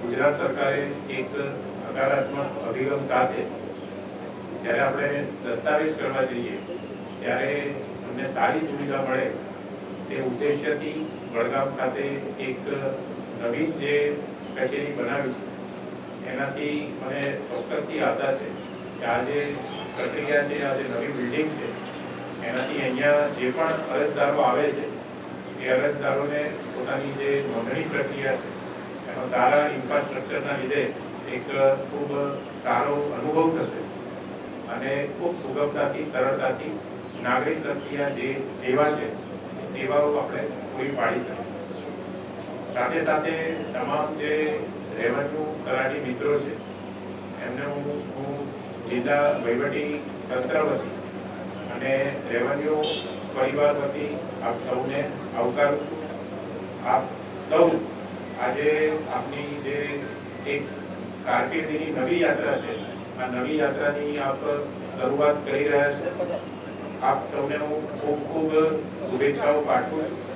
ગુજરાત સરકારે એક હકારાત્મક અભિગમ સાથે જ્યારે આપણે દસ્તાવેજ કરવા જઈએ ત્યારે અમને સારી સુવિધા મળે તે ઉદ્દેશ્યથી વડગામ ખાતે એક નવીન જે કચેરી બનાવી છે એનાથી મને ચોક્કસથી આશા છે કે આ જે પ્રક્રિયા છે, આ જે નવી બિલ્ડિંગ છે એનાથી અહીંયા જે પણ અરજદારો આવે છે એ અરજદારોને પોતાની જે નોંધણી પ્રક્રિયા છે એમાં સારા ઇન્ફ્રાસ્ટ્રક્ચરના લીધે એક ખૂબ સારો અનુભવ થશે અને ખૂબ સુગમતાથી સરળતાથી નાગરિકલક્ષી જે સેવા છે એ સેવાઓ આપણે પૂરી પાડી શકીશું। સાથે સાથે તમામ જે રેવન્યુ તલાટી મિત્રો છે એમને હું જિલ્લા વહીવટી તંત્ર વતી અને રેવન્યુ પરિવાર વતી આપ સૌને આવકારું છું। આપ સૌ આજે આપની જે એક કારકિર્દીની નવી યાત્રા છે આ નવી યાત્રાની આપ શરૂઆત કરી રહ્યા છો। આપ સૌને હું ખૂબ ખૂબ શુભેચ્છાઓ પાઠવું છું।